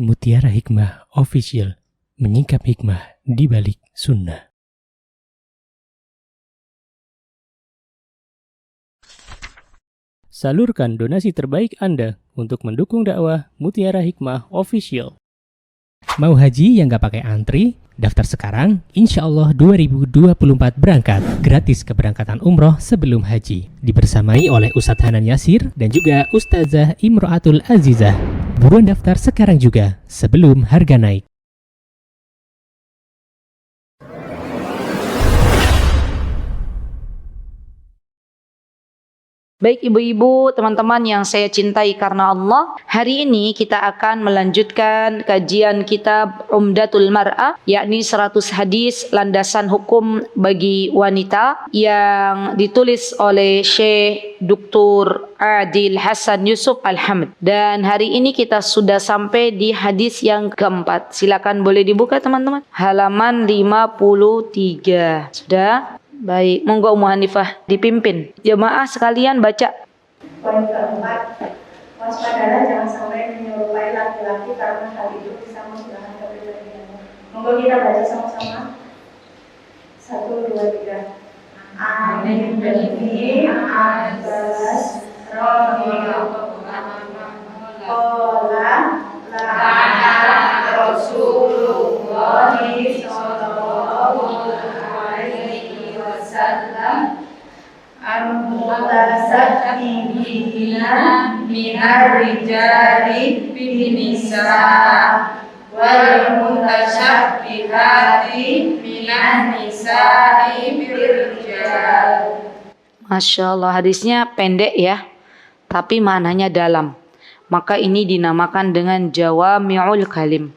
Mutiara Hikmah Official, menyingkap hikmah di balik sunnah. Salurkan donasi terbaik Anda untuk mendukung dakwah Mutiara Hikmah Official. Mau haji yang gak pakai antri? Daftar sekarang, insya Allah 2024 berangkat. Gratis keberangkatan umroh sebelum haji. Dibersamai oleh Ustadz Hanan Yasir dan juga Ustazah Imro'atul Azizah. Buruan daftar sekarang juga, sebelum harga naik. Baik ibu-ibu, teman-teman yang saya cintai karena Allah, hari ini kita akan melanjutkan kajian kitab Umdatul Mar'ah, yakni 100 hadis landasan hukum bagi wanita yang ditulis oleh Syekh Dr. Adil Hasan Yusuf Alhamd. Dan hari ini kita sudah sampai di hadis yang keempat. Silakan boleh dibuka teman-teman. Halaman 53. Sudah? Baik, monggo Ummu Hanifah dipimpin. Jemaah sekalian baca. Poin keempat, waspadalah jangan sampai menyerupai laki-laki karena hal itu bisa menghilangkan kepribadiannya. Monggo kita baca sama-sama. 1, 2, 3. Amin. Jadi Abbas radhiyallahu anhu qala la'ana Rasulullah sallallahu alaihi wasallam al-mutasabbiina minar rijali bin nisa wal mutasyabbihati minan nisa'i bir rijal. Masya Allah, hadisnya pendek ya, tapi maknanya dalam. Maka ini dinamakan dengan jawami'ul kalim.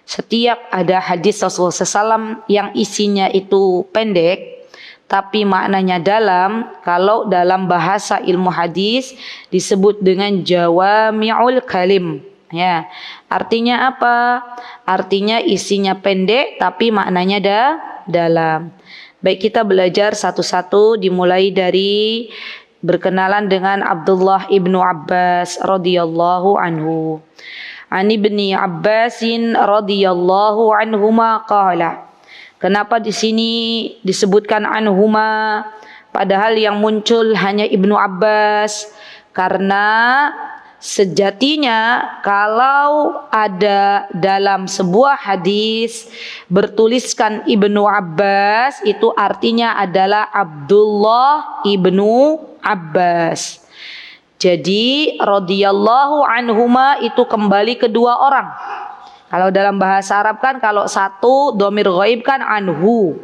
Setiap ada hadis Rasulullah SAW yang isinya itu pendek, tapi maknanya dalam, kalau dalam bahasa ilmu hadis disebut dengan jawami'ul kalim. Ya, artinya apa? Artinya isinya pendek, tapi maknanya dalam. Baik, kita belajar satu-satu, dimulai dari berkenalan dengan Abdullah ibnu Abbas radhiyallahu anhu. Ani ibni Abbasin radhiyallahu anhuma qala. Kenapa di sini disebutkan anhuma padahal yang muncul hanya Ibnu Abbas? Karena sejatinya kalau ada dalam sebuah hadis bertuliskan Ibnu Abbas, itu artinya adalah Abdullah ibnu Abbas. Jadi radhiyallahu anhuma itu kembali kedua orang. Kalau dalam bahasa Arab kan kalau satu dhamir ghaib kan anhu.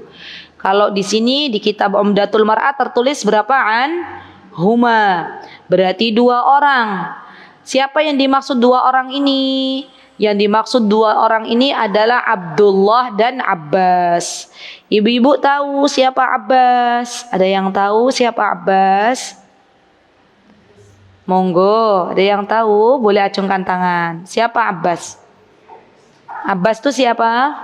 Kalau di sini di kitab Umdatul Mar'ah tertulis berapa huma? Berarti dua orang. Siapa yang dimaksud dua orang ini? Yang dimaksud dua orang ini adalah Abdullah dan Abbas. Ibu-ibu tahu siapa Abbas? Ada yang tahu siapa Abbas? Monggo, ada yang tahu? Boleh acungkan tangan. Siapa Abbas? Abbas itu siapa?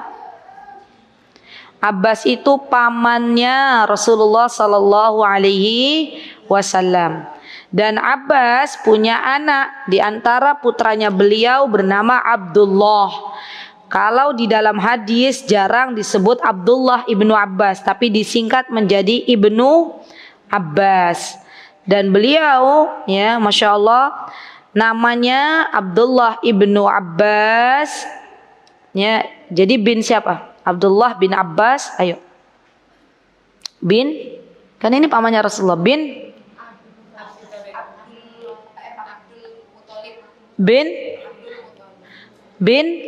Abbas itu pamannya Rasulullah sallallahu alaihi wasallam. Dan Abbas punya anak, di antara putranya beliau bernama Abdullah. Kalau di dalam hadis jarang disebut Abdullah ibnu Abbas, tapi disingkat menjadi Ibnu Abbas. Dan beliau, ya Masya Allah, namanya Abdullah ibnu Abbas. Ya, jadi bin siapa? Abdullah bin Abbas. Ayo. Bin, kan ini pamannya Rasulullah. Bin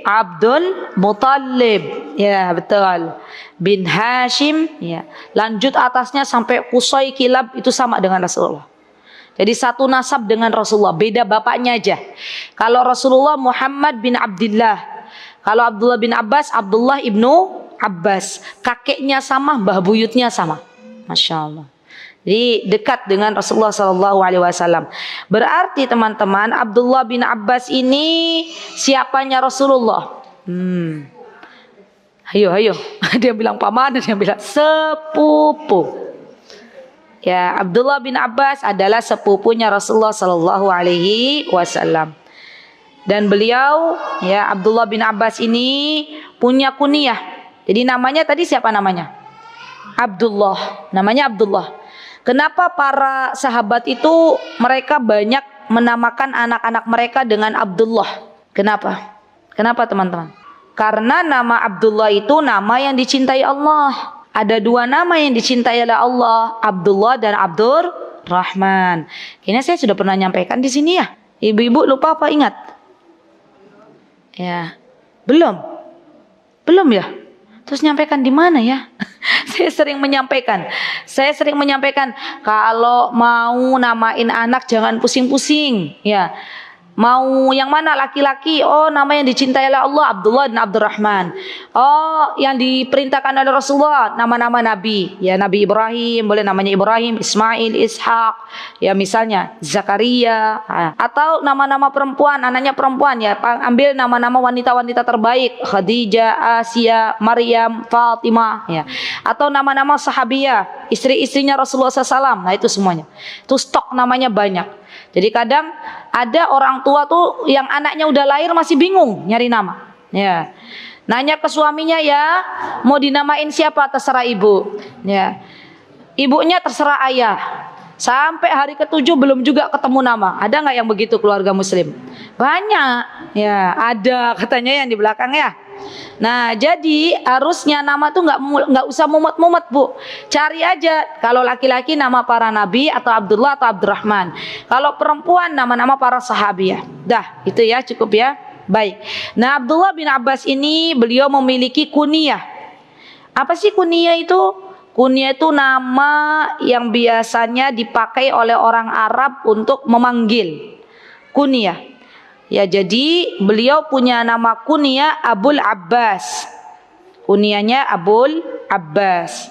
Abdul Muttalib. Ya, betul. Bin Hashim, ya. Lanjut atasnya sampai Qusay Kilab itu sama dengan Rasulullah. Jadi satu nasab dengan Rasulullah, beda bapaknya aja. Kalau Rasulullah Muhammad bin Abdullah, kalau Abdullah bin Abbas, Abdullah ibnu Abbas. Kakeknya sama, mbah buyutnya sama. Masya Allah. Jadi dekat dengan Rasulullah SAW. Berarti teman-teman, Abdullah bin Abbas ini siapanya Rasulullah? Ayo. Dia bilang paman, dia bilang sepupu. Ya, Abdullah bin Abbas adalah sepupunya Rasulullah SAW. Dan beliau ya Abdullah bin Abbas ini punya kunyah. Jadi namanya tadi siapa namanya? Abdullah. Namanya Abdullah. Kenapa para sahabat itu mereka banyak menamakan anak-anak mereka dengan Abdullah? Kenapa? Kenapa teman-teman? Karena nama Abdullah itu nama yang dicintai Allah. Ada dua nama yang dicintai oleh Allah, Abdullah dan Abdurrahman. Ini saya sudah pernah nyampaikan di sini ya. Ibu-ibu lupa apa ingat? Ya, belum ya. Terus nyampaikan di mana ya? Saya sering menyampaikan kalau mau namain anak jangan pusing-pusing ya. Mau yang mana laki-laki? Oh, nama yang dicintai oleh Allah Abdullah dan Abdurrahman. Oh, yang diperintahkan oleh Rasulullah nama-nama Nabi. Ya, Nabi Ibrahim, boleh namanya Ibrahim, Ismail, Ishak. Ya, misalnya Zakaria. Atau nama-nama perempuan, anaknya perempuan ya. Ambil nama-nama wanita-wanita terbaik, Khadijah, Asia, Maryam, Fatimah. Ya. Atau nama-nama sahabiah, istri-istrinya Rasulullah SAW. Nah, itu semuanya. Itu stok namanya banyak. Jadi kadang ada orang tua tuh yang anaknya udah lahir masih bingung nyari nama. Ya. Nanya ke suaminya ya, mau dinamain siapa terserah ibu. Ya. Ibunya terserah ayah. Sampai hari ke-7 belum juga ketemu nama. Ada nggak yang begitu keluarga muslim? Banyak. Ya, ada katanya yang di belakang ya. Nah, jadi harusnya nama tuh nggak usah mumet-mumet bu. Cari aja. Kalau laki-laki nama para nabi atau Abdullah atau Abdurrahman. Kalau perempuan nama-nama para sahabiah. Dah, itu ya cukup ya. Baik. Nah, Abdullah bin Abbas ini beliau memiliki kunyah. Apa sih kunyah itu? Kunyah itu nama yang biasanya dipakai oleh orang Arab untuk memanggil. Kunyah. Ya, jadi beliau punya nama kunyah Abul Abbas. Kunyahnya Abul Abbas.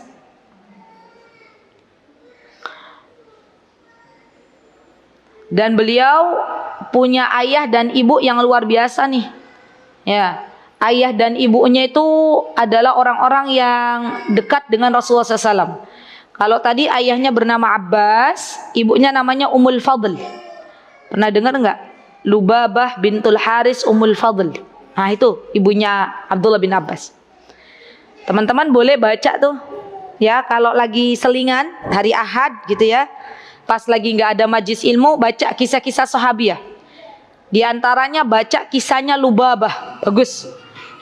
Dan beliau punya ayah dan ibu yang luar biasa nih. Ya, ayah dan ibunya itu adalah orang-orang yang dekat dengan Rasulullah SAW. Kalau tadi ayahnya bernama Abbas, ibunya namanya Ummul Fadl. Pernah dengar enggak? Lubabah bintul Haris Ummul Fadl. Nah, itu ibunya Abdullah bin Abbas. Teman-teman boleh baca tuh. Ya, kalau lagi selingan hari Ahad gitu ya. Pas lagi nggak ada majlis ilmu, baca kisah-kisah sahabiah. Di antaranya baca kisahnya Lubabah. Bagus.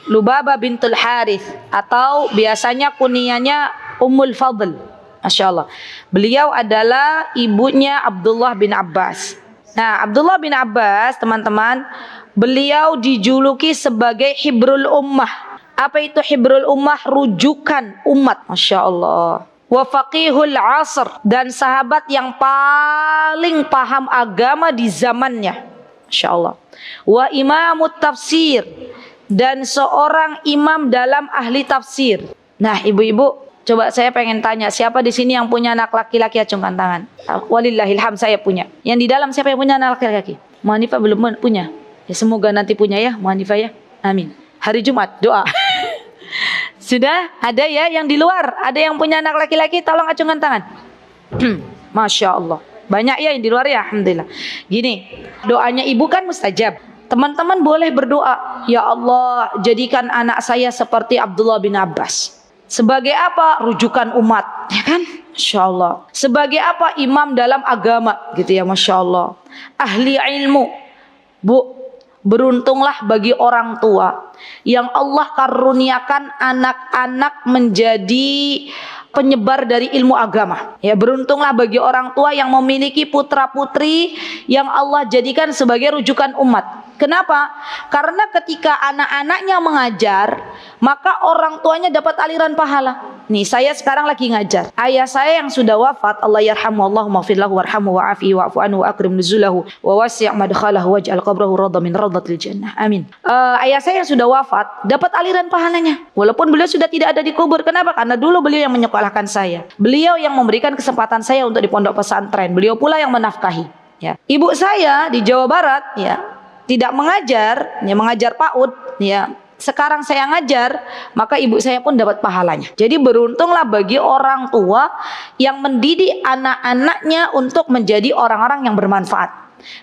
Lubabah bintul Haris atau biasanya kunyahnya Ummul Fadl. Masya Allah. Beliau adalah ibunya Abdullah bin Abbas. Nah, Abdullah bin Abbas, teman-teman, beliau dijuluki sebagai Hibrul Ummah. Apa itu Hibrul Ummah? Rujukan umat. Masya Allah. Wa faqihul asr, dan sahabat yang paling paham agama di zamannya. Masya Allah. Wa imamut tafsir, dan seorang imam dalam ahli tafsir. Nah, ibu-ibu, coba saya pengen tanya, siapa di sini yang punya anak laki-laki? Acungkan tangan. Walillahilham, saya punya. Yang di dalam siapa yang punya anak laki-laki? Muhanifah belum punya. Ya, semoga nanti punya ya, Muhanifah ya. Amin. Hari Jumat doa. Sudah ada ya yang di luar? Ada yang punya anak laki-laki? Tolong acungkan tangan. Masya Allah. Banyak ya yang di luar ya, alhamdulillah. Gini, doanya ibu kan mustajab. Teman-teman boleh berdoa, ya Allah, jadikan anak saya seperti Abdullah bin Abbas. Sebagai apa? Rujukan umat, ya kan? Masya Allah. Sebagai apa? Imam dalam agama, gitu ya, Masya Allah. Ahli ilmu. Bu, beruntunglah bagi orang tua yang Allah karuniakan anak-anak menjadi penyebar dari ilmu agama. Ya, beruntunglah bagi orang tua yang memiliki putra-putri yang Allah jadikan sebagai rujukan umat. Kenapa? Karena ketika anak-anaknya mengajar, maka orang tuanya dapat aliran pahala. Nih, saya sekarang lagi ngajar. Ayah saya yang sudah wafat, Allah yarhamu, Allahumma firlahu warhamu wa'afihi wa'fu anhu wa akrim nuzulahu wa wasi' madkhalahu waj'al qabrahu radha min radhatil jannah. Amin. Ayah saya yang sudah wafat dapat aliran pahalanya. Walaupun beliau sudah tidak ada di kubur. Kenapa? Karena dulu beliau yang menyekolahkan saya. Beliau yang memberikan kesempatan saya untuk di pondok pesantren. Beliau pula yang menafkahi. Ya. Ibu saya di Jawa Barat, ya, tidak mengajar, ya, mengajar PAUD, ya. Sekarang saya ngajar, maka ibu saya pun dapat pahalanya. Jadi beruntunglah bagi orang tua yang mendidik anak-anaknya untuk menjadi orang-orang yang bermanfaat.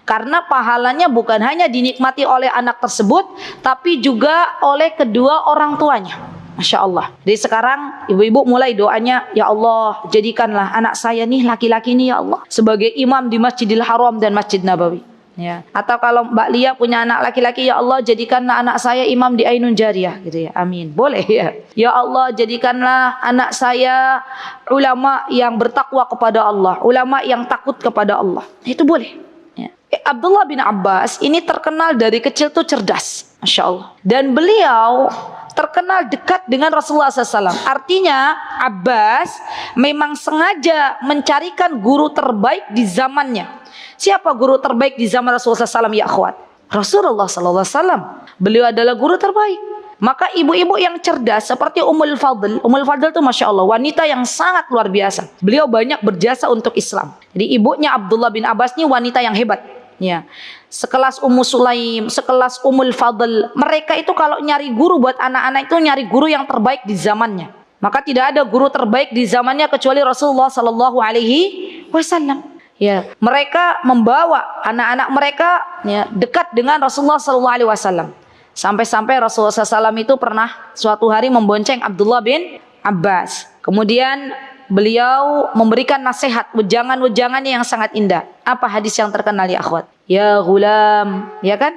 Karena pahalanya bukan hanya dinikmati oleh anak tersebut, tapi juga oleh kedua orang tuanya. Masya Allah. Jadi sekarang ibu-ibu mulai doanya, ya Allah jadikanlah anak saya nih laki-laki nih ya Allah sebagai imam di Masjidil Haram dan Masjid Nabawi. Ya. Atau kalau Mbak Lia punya anak laki-laki, ya Allah jadikanlah anak saya imam di Ainun Jariyah gitu ya. Amin. Boleh ya. Ya Allah jadikanlah anak saya ulama yang bertakwa kepada Allah, ulama yang takut kepada Allah. Itu boleh. Ya. Abdullah bin Abbas ini terkenal dari kecil tuh cerdas, Masya Allah. Dan beliau terkenal dekat dengan Rasulullah SAW. Artinya Abbas memang sengaja mencarikan guru terbaik di zamannya. Siapa guru terbaik di zaman Rasulullah SAW ya akhwat? Rasulullah SAW. Beliau adalah guru terbaik. Maka ibu-ibu yang cerdas seperti Ummul Fadl itu Masya Allah wanita yang sangat luar biasa. Beliau banyak berjasa untuk Islam. Jadi ibunya Abdullah bin Abbas ini wanita yang hebat. Ya, sekelas Ummu Sulaim, sekelas Ummul Fadl, mereka itu kalau nyari guru buat anak-anak itu nyari guru yang terbaik di zamannya. Maka tidak ada guru terbaik di zamannya kecuali Rasulullah Sallallahu Alaihi Wasallam. Ya, mereka membawa anak-anak mereka ya, dekat dengan Rasulullah Sallallahu Alaihi Wasallam. Sampai-sampai Rasulullah SAW itu pernah suatu hari membonceng Abdullah bin Abbas. Kemudian beliau memberikan nasihat, wejangan-wejangannya yang sangat indah. Apa hadis yang terkenal ya akhwat? Ya gulam, ya kan?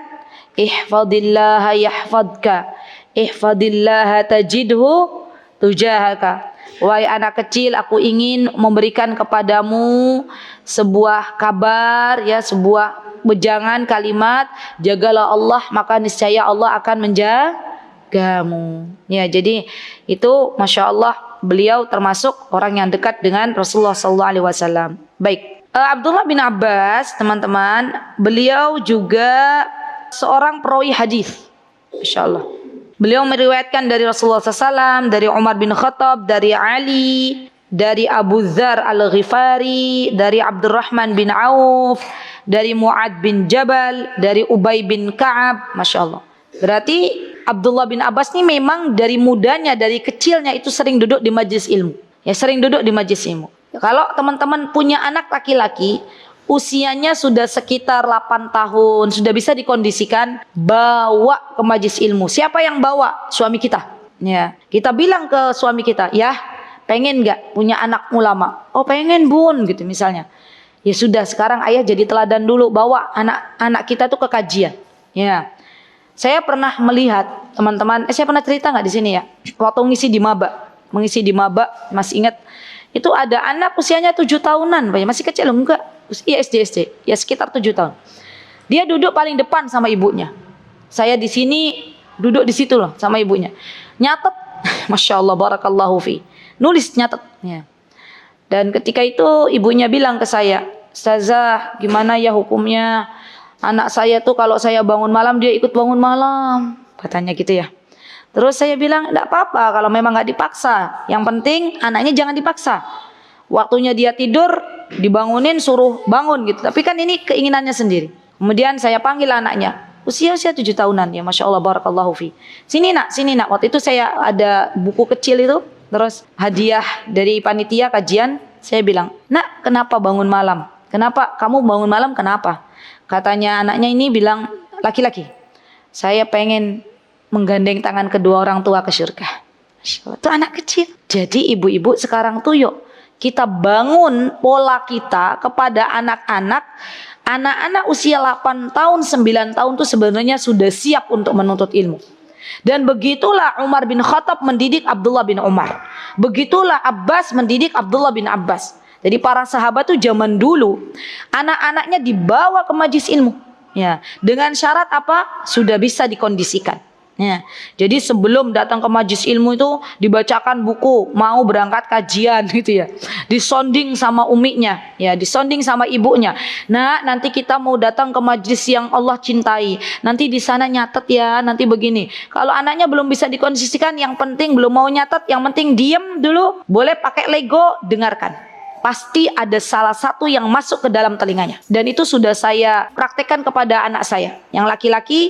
Ihfadillaha yahfadka, ihfadillaha tajidhu tujahaka. Wahai anak kecil, aku ingin memberikan kepadamu sebuah kabar, ya, sebuah wejangan kalimat, jagalah Allah maka niscaya Allah akan menjagamu. Ya, jadi itu Masya Allah beliau termasuk orang yang dekat dengan Rasulullah SAW. Baik, Abdullah bin Abbas, teman-teman, beliau juga seorang perawi hadis. Masya Allah. Beliau meriwayatkan dari Rasulullah SAW, dari Umar bin Khattab, dari Ali, dari Abu Dzar Al-Ghifari, dari Abdurrahman bin Auf, dari Mu'ad bin Jabal, dari Ubay bin Ka'ab. Masya Allah. Berarti Abdullah bin Abbas ini memang dari mudanya, dari kecilnya itu sering duduk di majlis ilmu. Ya, sering duduk di majlis ilmu. Kalau teman-teman punya anak laki-laki, usianya sudah sekitar 8 tahun, sudah bisa dikondisikan, bawa ke majlis ilmu. Siapa yang bawa? Suami kita. Ya, kita bilang ke suami kita, ya, pengen nggak punya anak ulama? Oh pengen bun, gitu misalnya. Ya sudah, sekarang ayah jadi teladan dulu, bawa anak-anak kita tuh ke kajian. Ya, saya pernah melihat teman-teman, saya pernah cerita nggak di sini ya? Waktu mengisi di maba, masih ingat? Itu ada anak usianya 7 tahunan, masih kecil loh, enggak? Iya SD, ya sekitar 7 tahun. Dia duduk paling depan sama ibunya. Saya di sini duduk di situ loh sama ibunya. Nyatet, Masya Allah, barakallahu fi. Nulis nyatet. Ya. Dan ketika itu ibunya bilang ke saya, Ustazah, gimana ya hukumnya? Anak saya tuh kalau saya bangun malam dia ikut bangun malam, katanya gitu ya. Terus saya bilang, enggak apa-apa kalau memang enggak dipaksa. Yang penting anaknya jangan dipaksa. Waktunya dia tidur, dibangunin, suruh bangun gitu. Tapi kan ini keinginannya sendiri. Kemudian saya panggil anaknya, usia 7 tahunan ya, Masya Allah, barakallahu fi. Sini nak. Waktu itu saya ada buku kecil itu, terus hadiah dari panitia kajian. Saya bilang, nak, kenapa bangun malam? Kenapa kamu bangun malam? Kenapa? Katanya anaknya ini bilang, laki-laki, saya pengen menggandeng tangan kedua orang tua ke surga. Itu anak kecil. Jadi ibu-ibu sekarang tuh yuk kita bangun pola kita kepada anak-anak usia 8 tahun, 9 tahun tuh sebenarnya sudah siap untuk menuntut ilmu. Dan begitulah Umar bin Khattab mendidik Abdullah bin Umar. Begitulah Abbas mendidik Abdullah bin Abbas. Jadi para sahabat tuh zaman dulu anak-anaknya dibawa ke majlis ilmu. Ya, dengan syarat apa? Sudah bisa dikondisikan. Ya, jadi sebelum datang ke majlis ilmu itu dibacakan buku, mau berangkat kajian gitu ya. Disonding sama uminya, ya, disonding sama ibunya. Nah, nanti kita mau datang ke majlis yang Allah cintai. Nanti di sana nyatet ya, nanti begini. Kalau anaknya belum bisa dikondisikan, yang penting belum mau nyatet, yang penting diem dulu. Boleh pakai Lego, dengarkan. Pasti ada salah satu yang masuk ke dalam telinganya. Dan itu sudah saya praktekkan kepada anak saya. Yang laki-laki,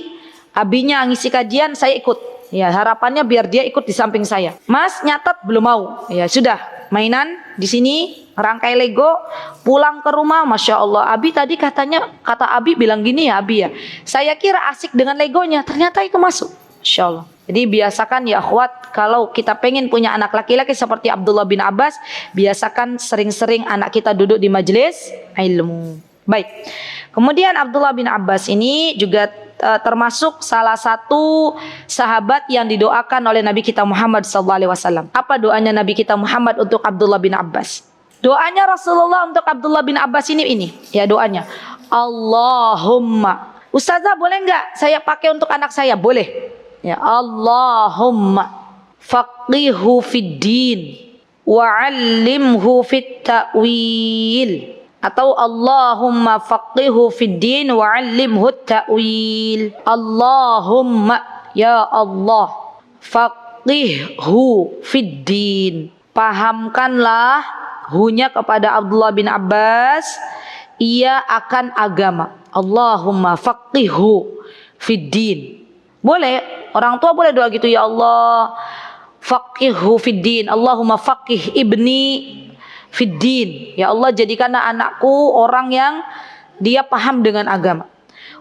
abinya ngisi kajian, saya ikut. Ya, harapannya biar dia ikut di samping saya. Mas nyatet belum mau. Ya sudah, mainan di sini, rangkai Lego, pulang ke rumah, masya Allah. Abi tadi kata Abi bilang gini ya Abi ya. Saya kira asik dengan Legonya, ternyata itu masuk. Masya Allah. Jadi biasakan ya akhwat, kalau kita pengen punya anak laki-laki seperti Abdullah bin Abbas, biasakan sering-sering anak kita duduk di majelis ilmu. Baik. Kemudian Abdullah bin Abbas ini juga termasuk salah satu sahabat yang didoakan oleh Nabi kita Muhammad SAW. Apa doanya Nabi kita Muhammad untuk Abdullah bin Abbas? Doanya Rasulullah untuk Abdullah bin Abbas ini. Ya doanya. Allahumma. Ustazah boleh nggak saya pakai untuk anak saya? Boleh. Ya Allahumma faqihu fid din wa'allimhu fit ta'wil. Atau Allahumma faqihu fid din wa 'allimhu ta'wil. Allahumma ya Allah faqihu fid din. Pahamkanlah hunya kepada Abdullah bin Abbas ia akan agama. Allahumma faqihu fid din. Boleh, orang tua boleh doa gitu, ya Allah faqihu fid din. Allahumma faqih ibni fiddin, ya Allah jadikanlah anakku orang yang dia paham dengan agama.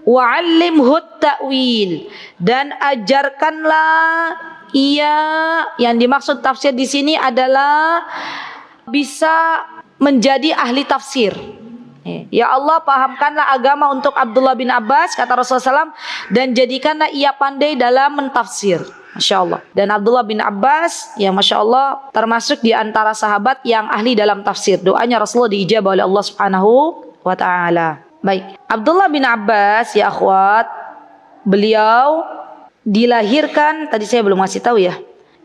Wa'allimhu ta'wil, dan ajarkanlah ia, yang dimaksud tafsir di sini adalah bisa menjadi ahli tafsir. Ya Allah pahamkanlah agama untuk Abdullah bin Abbas, kata Rasulullah SAW, dan jadikanlah ia pandai dalam mentafsir. Masya Allah. Dan Abdullah bin Abbas, ya Masya Allah, termasuk di antara sahabat yang ahli dalam tafsir. Doanya Rasulullah diijabah oleh Allah Subhanahu wa Ta'ala. Baik, Abdullah bin Abbas, ya akhwat, beliau dilahirkan, tadi saya belum ngasih tahu ya,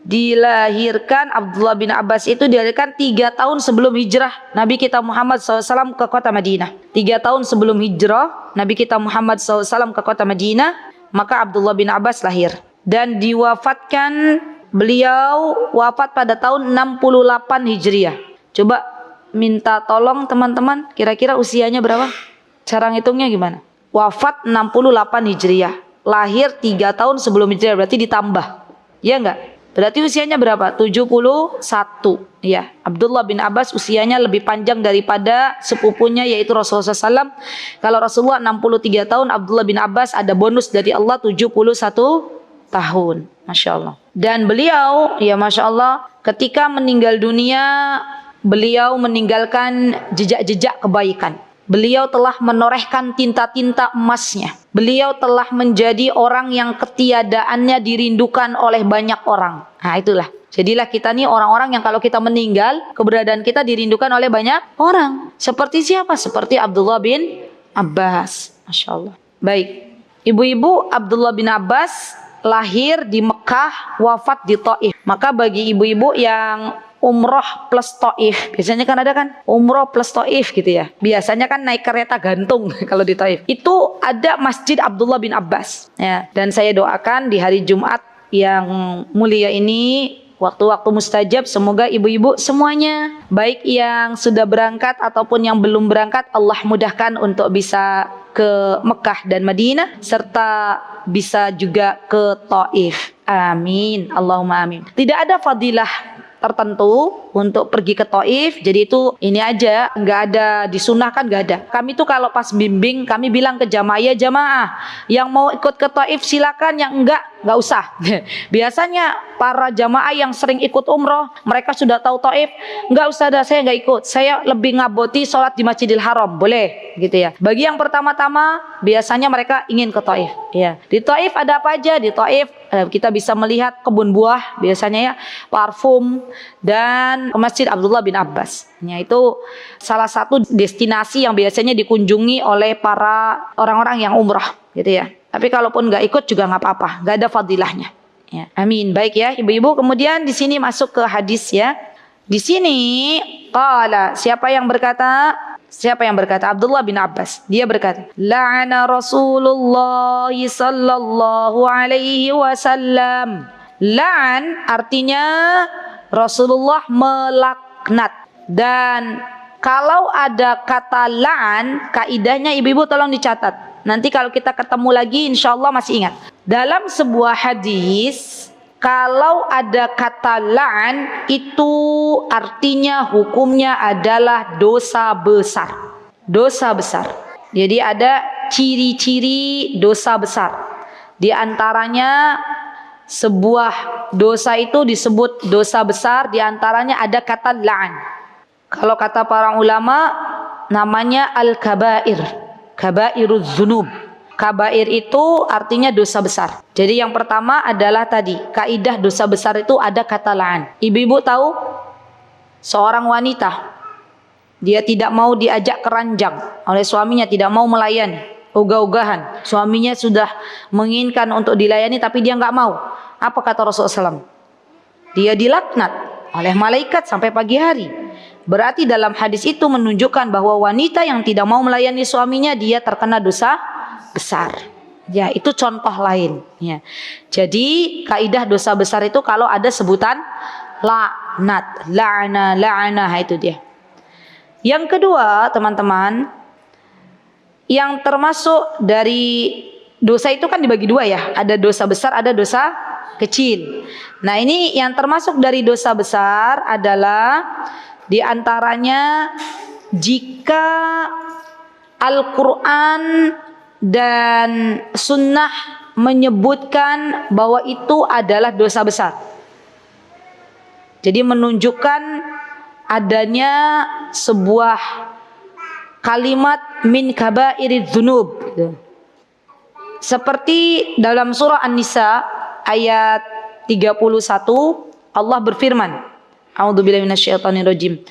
dilahirkan Abdullah bin Abbas itu dilahirkan 3 tahun sebelum hijrah Nabi kita Muhammad SAW ke kota Madinah. 3 tahun sebelum hijrah Nabi kita Muhammad SAW ke kota Madinah, maka Abdullah bin Abbas lahir. Dan diwafatkan, beliau wafat pada tahun 68 Hijriah. Coba minta tolong teman-teman, kira-kira usianya berapa? Cara ngitungnya gimana? Wafat 68 Hijriah, lahir 3 tahun sebelum Hijriah, berarti ditambah. Ya enggak? Berarti usianya berapa? 71. Ya, Abdullah bin Abbas usianya lebih panjang daripada sepupunya yaitu Rasulullah SAW. Kalau Rasulullah 63 tahun, Abdullah bin Abbas ada bonus dari Allah 71 tahun. Masya Allah. Dan beliau, ya Masya Allah, ketika meninggal dunia, beliau meninggalkan jejak-jejak kebaikan. Beliau telah menorehkan tinta-tinta emasnya. Beliau telah menjadi orang yang ketiadaannya dirindukan oleh banyak orang. Nah itulah. Jadilah kita nih orang-orang yang kalau kita meninggal, keberadaan kita dirindukan oleh banyak orang. Seperti siapa? Seperti Abdullah bin Abbas. Masya Allah. Baik. Ibu-ibu, Abdullah bin Abbas lahir di Mekah, wafat di Taif. Maka bagi ibu-ibu yang umroh plus Taif, biasanya kan ada kan umroh plus Taif gitu ya. Biasanya kan naik kereta gantung kalau di Taif. Itu ada Masjid Abdullah bin Abbas. Ya, dan saya doakan di hari Jumat yang mulia ini, waktu-waktu mustajab, semoga ibu-ibu semuanya, baik yang sudah berangkat ataupun yang belum berangkat, Allah mudahkan untuk bisa ke Mekah dan Madinah, serta bisa juga ke Taif. Amin. Allahumma amin. Tidak ada fadilah tertentu untuk pergi ke Taif, jadi itu ini aja, nggak ada disunahkan, nggak ada. Kami tuh kalau pas bimbing, kami bilang ke jamaah, ya jamaah yang mau ikut ke Taif silakan, yang nggak usah. Biasanya para jamaah yang sering ikut umroh, mereka sudah tahu Taif, nggak usah dah, saya nggak ikut, saya lebih ngaboti sholat di Masjidil Haram, boleh gitu ya. Bagi yang pertama-tama biasanya mereka ingin ke Taif. Ya, di Taif ada apa aja? Di Taif kita bisa melihat kebun buah biasanya ya, parfum, dan Masjid Abdullah bin Abbas. Itu salah satu destinasi yang biasanya dikunjungi oleh para orang-orang yang umrah gitu ya. Tapi kalaupun nggak ikut juga nggak apa-apa, nggak ada fadilahnya. Ya, amin. Baik ya ibu-ibu. Kemudian di sini masuk ke hadis ya. Di sini qala, siapa yang berkata? Siapa yang berkata? Abdullah bin Abbas. Dia berkata, la'ana Rasulullah sallallahu alaihi wasallam. La'an artinya Rasulullah melaknat. Dan kalau ada kata la'an, kaidahnya ibu-ibu tolong dicatat. Nanti kalau kita ketemu lagi insya Allah masih ingat. Dalam sebuah hadis Kalau ada kata la'an itu artinya hukumnya adalah dosa besar. Dosa besar. Jadi ada ciri-ciri dosa besar. Di antaranya sebuah dosa itu disebut dosa besar, di antaranya ada kata la'an. Kalau kata para ulama namanya al-kabair. Kabairuz dzunub. Kabair itu artinya dosa besar. Jadi yang pertama adalah tadi, kaidah dosa besar itu ada kata la'an. Ibu-ibu tahu seorang wanita, dia tidak mau diajak keranjang oleh suaminya, tidak mau melayani, ogah-ogahan. Suaminya sudah menginginkan untuk dilayani tapi dia nggak mau. Apa kata Rasulullah SAW? Dia dilaknat oleh malaikat sampai pagi hari. Berarti dalam hadis itu menunjukkan bahwa wanita yang tidak mau melayani suaminya, dia terkena dosa besar. Ya, itu contoh lain. Ya. Jadi kaidah dosa besar itu kalau ada sebutan laknat, la'ana, itu dia. Yang kedua, teman-teman, yang termasuk dari dosa itu kan dibagi dua ya. Ada dosa besar, ada dosa kecil. Nah, ini yang termasuk dari dosa besar adalah di antaranya jika Al-Quran dan sunnah menyebutkan bahwa itu adalah dosa besar. Jadi menunjukkan adanya sebuah kalimat min kabairidz dzunub. Seperti dalam surah An-Nisa ayat 31 Allah berfirman, A'udzubillahi minasyaitonirrajim.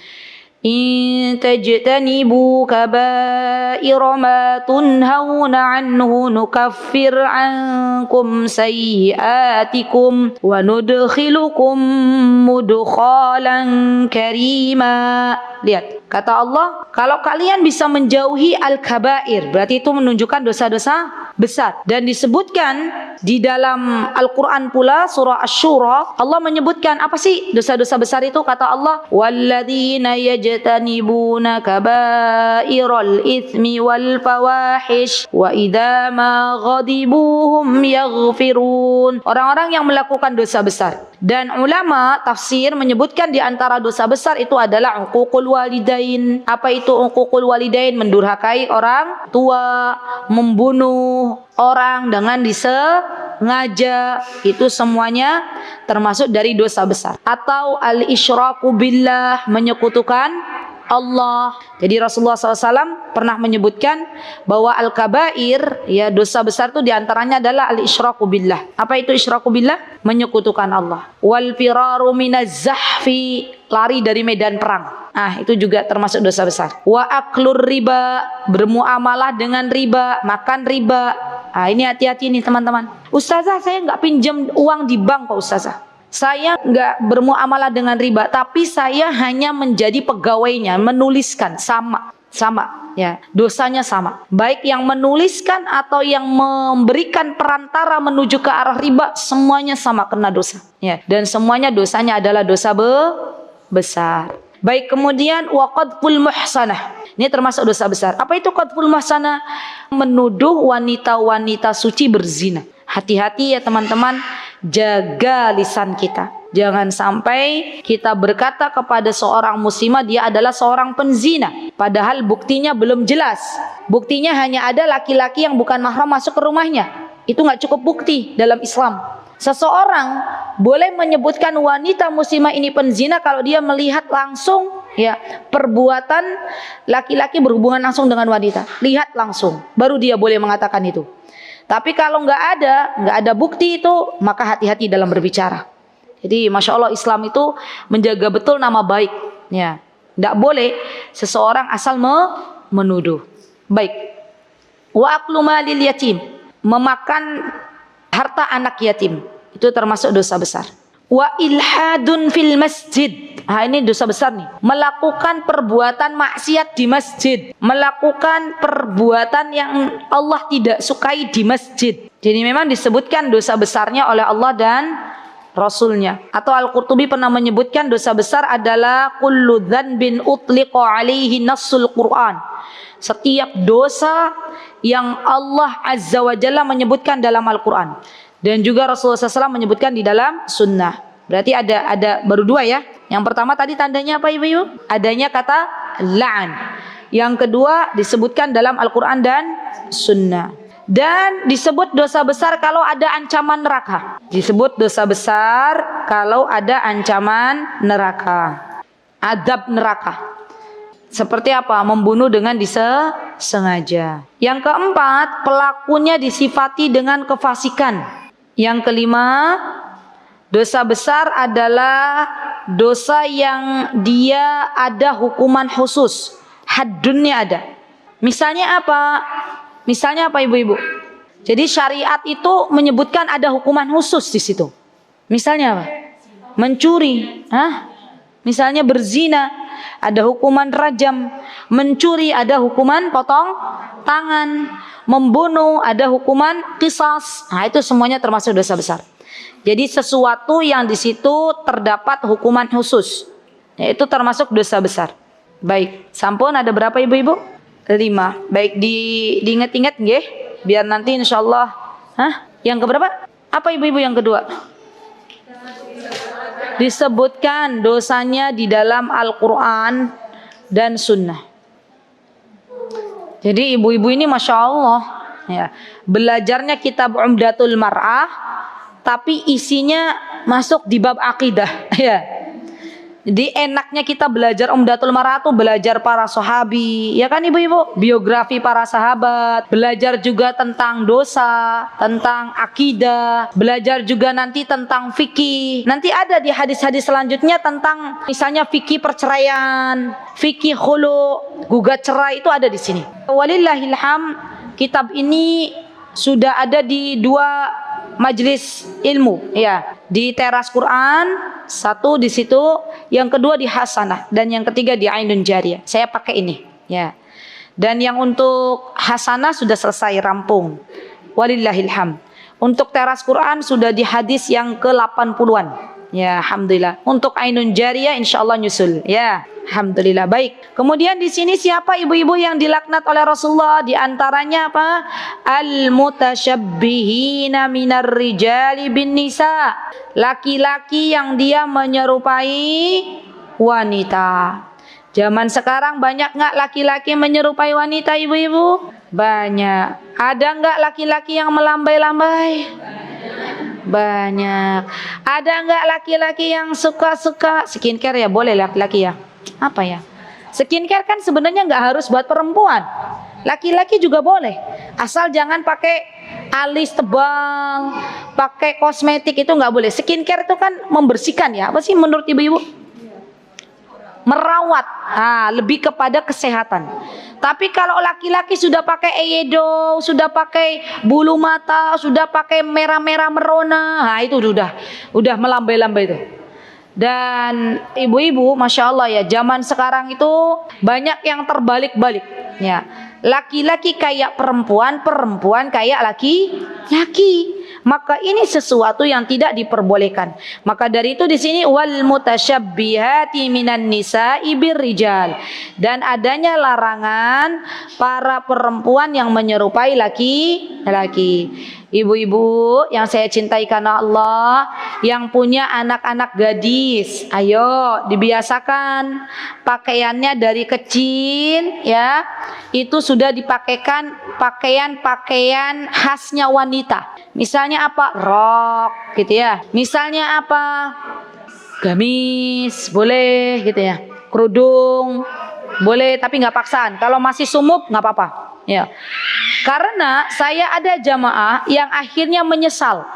In tajtanibu kabaira ma tunhauna anhu nukaffir ankum sayyiatikum wa nudkhilukum mudkhalan karima. Lihat, kata Allah, kalau kalian bisa menjauhi al-kabair, berarti itu menunjukkan dosa-dosa besar. Dan disebutkan di dalam Al-Quran pula surah Asy-Syura, Allah menyebutkan apa sih dosa-dosa besar itu? Kata Allah, walladzina yajtanibuna kabairal itsmi wal fawahish wa idza ma ghadibuhum yaghfirun. Orang-orang yang melakukan dosa besar. Dan ulama tafsir menyebutkan di antara dosa besar itu adalah uququl walidain. Apa itu uququl walidain? Mendurhakai orang tua, membunuh orang dengan disengaja, itu semuanya termasuk dari dosa besar. Atau al-isyraku billah, menyekutukan Allah. Jadi Rasulullah SAW pernah menyebutkan bahwa al-kabair, ya dosa besar itu diantaranya adalah al-isyraku billah. Apa itu isyraku billah? Menyekutukan Allah. Wal firaru minaz zahfi, lari dari medan perang. Itu juga termasuk dosa besar. Wa aklur riba, bermuamalah dengan riba, makan riba. Ini hati-hati nih teman-teman. Ustazah, saya nggak pinjam uang di bank kok Ustazah. Saya nggak bermuamalah dengan riba, tapi saya hanya menjadi pegawainya, menuliskan, sama ya, dosanya sama. Baik yang menuliskan atau yang memberikan perantara menuju ke arah riba, semuanya sama kena dosa. Ya, dan semuanya dosanya adalah dosa besar. Baik, kemudian waqadful muhsanah. Ini termasuk dosa besar. Apa itu qadful muhsanah? Menuduh wanita-wanita suci berzina. Hati-hati ya teman-teman, jaga lisan kita. Jangan sampai kita berkata kepada seorang muslimah dia adalah seorang penzina, padahal buktinya belum jelas. Buktinya hanya ada laki-laki yang bukan mahram masuk ke rumahnya. Itu nggak cukup bukti dalam Islam. Seseorang boleh menyebutkan wanita muslimah ini penzina kalau dia melihat langsung ya perbuatan laki-laki berhubungan langsung dengan wanita. Lihat langsung, baru dia boleh mengatakan itu. Tapi kalau nggak ada bukti itu, maka hati-hati dalam berbicara. Jadi Masya Allah, Islam itu menjaga betul nama baik. Ya, nggak boleh seseorang asal menuduh. Baik. Wa aklu malil yatim, memakan harta anak yatim, itu termasuk dosa besar. Wa ilhadun fil masjid. Ini dosa besar nih. Melakukan perbuatan maksiat di masjid, melakukan perbuatan yang Allah tidak sukai di masjid. Jadi memang disebutkan dosa besarnya oleh Allah dan Rasulnya. Atau Al-Qurtubi pernah menyebutkan dosa besar adalah kullu dzanbin utliqa alaihi nassul Qur'an. Setiap dosa yang Allah Azza wa Jalla menyebutkan dalam Al-Quran. Dan juga Rasulullah SAW menyebutkan di dalam sunnah. Berarti ada baru dua ya. Yang pertama tadi tandanya apa ibu-ibu? Adanya kata la'an. Yang kedua disebutkan dalam Al-Quran dan sunnah. Dan disebut dosa besar kalau ada ancaman neraka. Disebut dosa besar kalau ada ancaman neraka. Adab neraka. Seperti apa? Membunuh dengan disengaja. Yang keempat, pelakunya disifati dengan kefasikan. Yang kelima, dosa besar adalah dosa yang dia ada hukuman khusus. Haddunnya ada. Misalnya apa? Misalnya apa ibu-ibu? Jadi syariat itu menyebutkan ada hukuman khusus di situ. Misalnya apa? Mencuri. Misalnya berzina, ada hukuman rajam. Mencuri ada hukuman potong tangan. Membunuh ada hukuman qisas. Nah, itu semuanya termasuk dosa besar. Jadi sesuatu yang di situ terdapat hukuman khusus, yaitu termasuk dosa besar. Baik, sampun ada berapa ibu-ibu? 5. Baik, diingat-ingat nggih, biar nanti insyaallah. Yang keberapa? Apa ibu-ibu yang kedua? Disebutkan dosanya di dalam Al-Quran dan Sunnah. Jadi ibu-ibu ini Masya Allah ya, belajarnya kitab Umdatul Mar'ah, tapi isinya masuk di bab akidah ya. Jadi enaknya kita belajar Umdatul Mar'ah tuh belajar para sahabi, ya kan ibu-ibu? Biografi para sahabat, belajar juga tentang dosa, tentang akidah, belajar juga nanti tentang fikih. Nanti ada di hadis-hadis selanjutnya tentang misalnya fikih perceraian, fikih khulu, gugat cerai, itu ada di sini. Walillahilham, kitab ini sudah ada di 2 majelis ilmu ya, di Teras Quran 1 di situ, yang kedua di Hasanah, dan yang ketiga di Ainun Jariyah. Saya pakai ini ya. Dan yang untuk Hasanah sudah selesai rampung. Walillahilham. Untuk Teras Quran sudah di hadis yang ke-80-an. Ya, alhamdulillah. Untuk Ainun Jariyah insyaallah nyusul ya. Alhamdulillah. Baik. Kemudian di sini siapa ibu-ibu yang dilaknat oleh Rasulullah? Di antaranya apa? Al-mutasyabbihina minar rijali bin nisa. Laki-laki yang dia menyerupai wanita. Zaman sekarang banyak nggak laki-laki menyerupai wanita ibu-ibu? Banyak. Ada nggak laki-laki yang melambai-lambai? Banyak. Ada nggak laki-laki yang suka-suka skincare? Ya boleh laki-laki ya. Apa ya? Skincare kan sebenarnya nggak harus buat perempuan. Laki-laki juga boleh. Asal jangan pakai alis tebal, pakai kosmetik, itu nggak boleh. Skincare itu kan membersihkan ya. Apa sih menurut ibu-ibu? Merawat. Lebih kepada kesehatan. Tapi kalau laki-laki sudah pakai eyeshadow, sudah pakai bulu mata, sudah pakai merah-merah merona, itu udah melambai-lambai itu. Dan ibu-ibu Masya Allah ya, zaman sekarang itu banyak yang terbalik-balik ya. Laki-laki kayak perempuan, perempuan kayak laki-laki. Maka ini sesuatu yang tidak diperbolehkan. Maka dari itu di sini wal mutasyabbihati minan nisa'i birrijal, dan adanya larangan para perempuan yang menyerupai laki-laki. Ibu-ibu yang saya cintai karena Allah, yang punya anak-anak gadis, ayo dibiasakan pakaiannya dari kecil ya. Itu sudah dipakaikan pakaian-pakaian khasnya wanita. Misalnya apa? Rok gitu ya. Misalnya apa? Gamis, boleh gitu ya. Kerudung, boleh tapi nggak paksaan. Kalau masih sumuk nggak apa-apa. Ya. Karena saya ada jamaah yang akhirnya menyesal.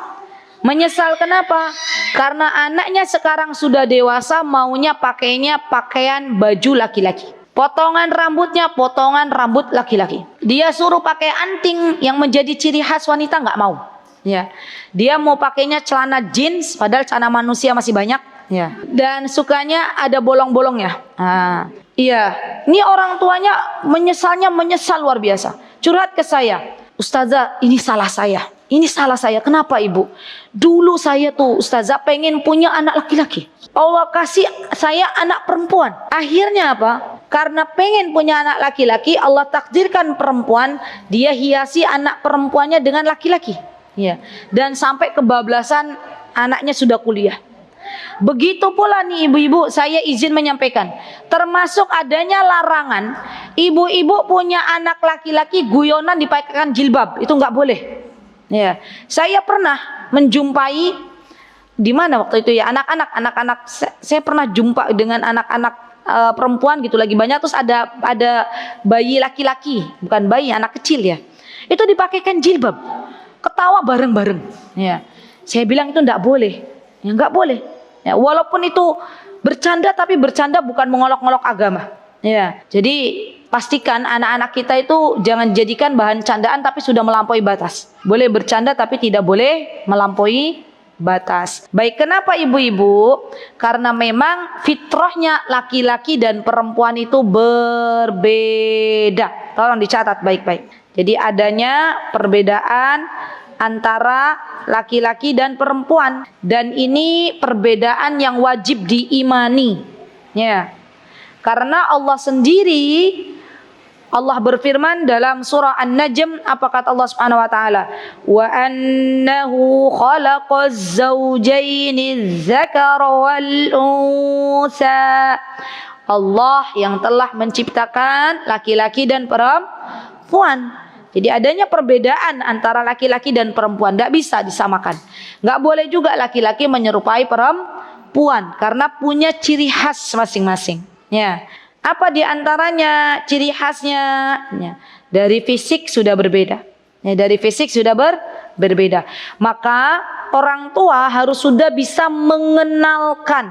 Menyesal kenapa? Karena anaknya sekarang sudah dewasa, maunya pakainya pakaian baju laki-laki. Potongan rambutnya potongan rambut laki-laki. Dia suruh pakai anting yang menjadi ciri khas wanita, nggak mau. Ya, dia mau pakainya celana jeans, padahal celana manusia masih banyak. Ya, dan sukanya ada bolong-bolongnya. Iya, ini orang tuanya menyesal luar biasa. Curhat ke saya, Ustazah, ini salah saya. Ini salah saya. Kenapa ibu? Dulu saya tuh Ustazah pengen punya anak laki-laki. Allah kasih saya anak perempuan. Akhirnya apa? Karena pengen punya anak laki-laki, Allah takdirkan perempuan, dia hiasi anak perempuannya dengan laki-laki. Ya. Dan sampai kebablasan anaknya sudah kuliah. Begitu pula nih ibu-ibu, saya izin menyampaikan, termasuk adanya larangan ibu-ibu punya anak laki-laki guyonan dipakaikan jilbab, itu nggak boleh. Ya, saya pernah menjumpai di mana waktu itu ya anak-anak saya pernah jumpa dengan anak-anak perempuan gitu lagi banyak, terus ada bayi laki-laki, bukan bayi, anak kecil ya, itu dipakaikan jilbab, ketawa bareng-bareng. Ya, saya bilang itu nggak boleh, ya nggak boleh. Ya, walaupun itu bercanda, tapi bercanda bukan mengolok-olok agama. Ya, jadi pastikan anak-anak kita itu jangan jadikan bahan candaan tapi sudah melampaui batas. Boleh bercanda tapi tidak boleh melampaui batas. Baik, kenapa ibu-ibu? Karena memang fitrahnya laki-laki dan perempuan itu berbeda. Tolong dicatat baik-baik. Jadi adanya perbedaan antara laki-laki dan perempuan, dan ini perbedaan yang wajib diimani. Ya. Karena Allah sendiri, Allah berfirman dalam surah An-Najm, apa kata Allah Subhanahu wa taala? Wa annahu khalaqaz zawjaini dzakara wal unsa. Allah yang telah menciptakan laki-laki dan perempuan. Jadi adanya perbedaan antara laki-laki dan perempuan, tidak bisa disamakan. Nggak boleh juga laki-laki menyerupai perempuan karena punya ciri khas masing-masing. Ya. Apa diantaranya ciri khasnya? Ya. Dari fisik sudah berbeda. Ya, dari fisik sudah berbeda. Maka orang tua harus sudah bisa mengenalkan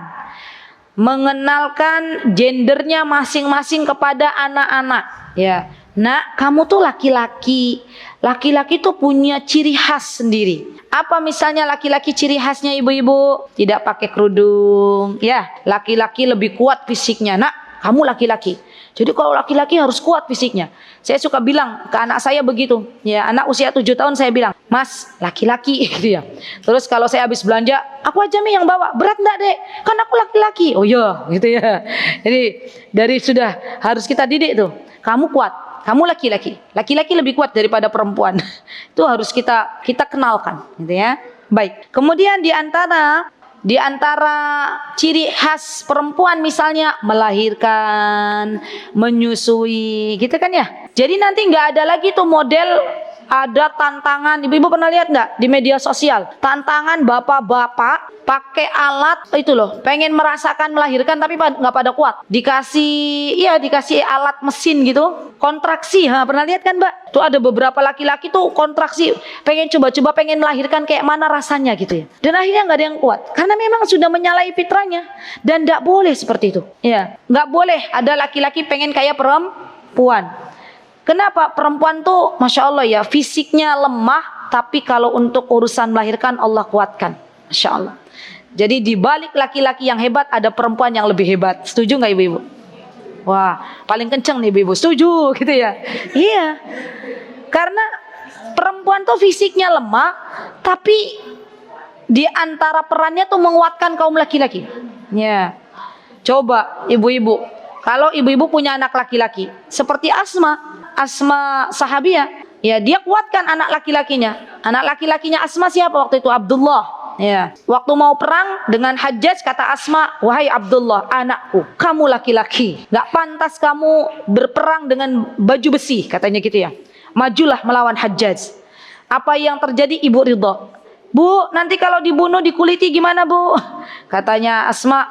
gendernya masing-masing kepada anak-anak. Ya. Nak, kamu tuh laki-laki. Laki-laki tuh punya ciri khas sendiri. Apa misalnya laki-laki ciri khasnya ibu-ibu? Tidak pakai kerudung. Ya, laki-laki lebih kuat fisiknya. Nak, kamu laki-laki. Jadi kalau laki-laki harus kuat fisiknya. Saya suka bilang ke anak saya begitu. Ya, anak usia 7 tahun saya bilang, Mas, laki-laki gitu ya. Terus kalau saya habis belanja, aku aja nih yang bawa. Berat enggak, Dek? Kan aku laki-laki. Oh iya, gitu ya. Jadi dari sudah harus kita didik tuh. Kamu kuat. Kamu laki-laki. Laki-laki lebih kuat daripada perempuan. Itu harus kita kenalkan, gitu ya. Baik. Kemudian di antara ciri khas perempuan misalnya melahirkan, menyusui, gitu kan ya. Jadi nanti nggak ada lagi tuh model ada tantangan. Ibu-ibu pernah lihat nggak di media sosial? Tantangan bapak-bapak pakai alat itu loh, pengen merasakan melahirkan tapi nggak pada kuat. Dikasih alat mesin gitu, kontraksi. Pernah lihat kan Mbak? Tuh ada beberapa laki-laki tuh kontraksi, pengen coba-coba pengen melahirkan kayak mana rasanya gitu ya. Dan akhirnya nggak ada yang kuat karena memang sudah menyalahi fitrahnya, dan nggak boleh seperti itu. Ya, nggak boleh ada laki-laki pengen kayak perempuan. Kenapa? Perempuan tuh Masya Allah ya, fisiknya lemah, tapi kalau untuk urusan melahirkan Allah kuatkan. Masya Allah. Jadi di balik laki-laki yang hebat ada perempuan yang lebih hebat. Setuju nggak ibu-ibu? Wah, paling kenceng nih ibu-ibu. Setuju gitu ya? Iya. Karena perempuan tuh fisiknya lemah, tapi di antara perannya tuh menguatkan kaum laki-laki. Ya. Coba ibu-ibu, kalau ibu-ibu punya anak laki-laki, seperti Asma sahabiah, ya dia kuatkan anak laki-lakinya. Anak laki-lakinya Asma siapa waktu itu? Abdullah. Ya, waktu mau perang dengan Hajjaj kata Asma, wahai Abdullah, anakku, kamu laki-laki, gak pantas kamu berperang dengan baju besi, katanya gitu ya. Majulah melawan Hajjaj. Apa yang terjadi? Ibu ridho. Bu, nanti kalau dibunuh dikuliti gimana bu? Katanya Asma,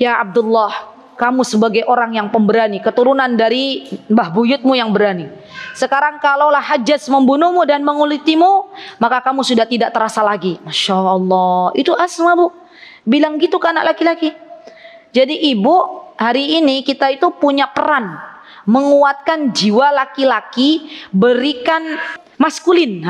ya Abdullah, kamu sebagai orang yang pemberani, keturunan dari mbah buyutmu yang berani. Sekarang kalaulah Hajjaj membunuhmu dan mengulitimu, maka kamu sudah tidak terasa lagi. Masya Allah. Itu Asma bu, bilang gitu ke anak laki-laki. Jadi ibu, hari ini kita itu punya peran menguatkan jiwa laki-laki, berikan maskulin.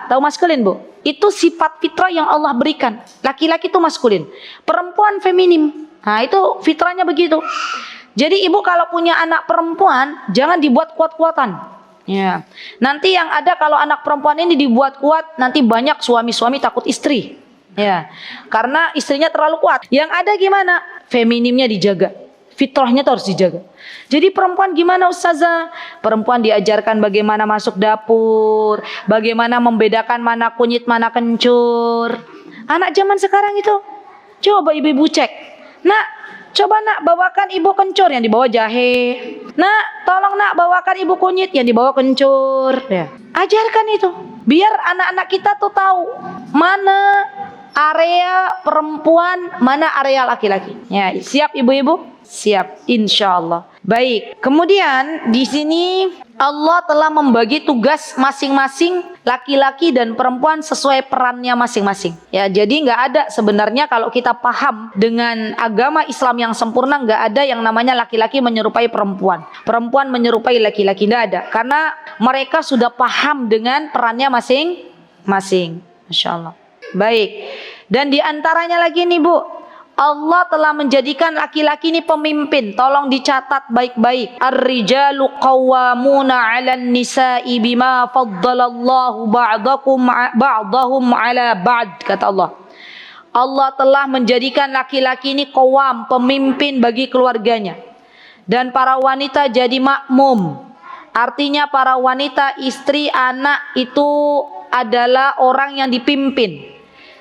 Tahu maskulin bu? Itu sifat fitrah yang Allah berikan. Laki-laki itu maskulin, perempuan feminim. Itu fitrahnya begitu. Jadi ibu kalau punya anak perempuan, jangan dibuat kuat-kuatan. Ya. Nanti yang ada kalau anak perempuan ini dibuat kuat, nanti banyak suami-suami takut istri. Ya. Karena istrinya terlalu kuat. Yang ada gimana? Feminimnya dijaga. Fitrahnya tuh harus dijaga. Jadi perempuan gimana Ustazah? Perempuan diajarkan bagaimana masuk dapur, bagaimana membedakan mana kunyit, mana kencur. Anak zaman sekarang itu, coba ibu-ibu cek. Nak, coba nak bawakan ibu kencur, yang dibawa jahe. Nak, tolong nak bawakan ibu kunyit, yang dibawa kencur. Ya. Ajarkan itu, biar anak-anak kita tuh tahu mana area perempuan, mana area laki-laki. Ya, siap ibu-ibu? Siap, insya Allah. Baik, kemudian di sini Allah telah membagi tugas masing-masing laki-laki dan perempuan sesuai perannya masing-masing. Ya, jadi nggak ada sebenarnya kalau kita paham dengan agama Islam yang sempurna, nggak ada yang namanya laki-laki menyerupai perempuan, perempuan menyerupai laki-laki, nggak ada. Karena mereka sudah paham dengan perannya masing-masing. Masya Allah. Baik, dan di antaranya lagi nih Bu, Allah telah menjadikan laki-laki ini pemimpin. Tolong dicatat baik-baik. Ar-rijalu qawwamuna 'alan nisa'i bima faddalallahu ba'dahum 'ala ba'd, kata Allah. Allah telah menjadikan laki-laki ini qawwam, pemimpin bagi keluarganya. Dan para wanita jadi makmum. Artinya para wanita, istri, anak itu adalah orang yang dipimpin.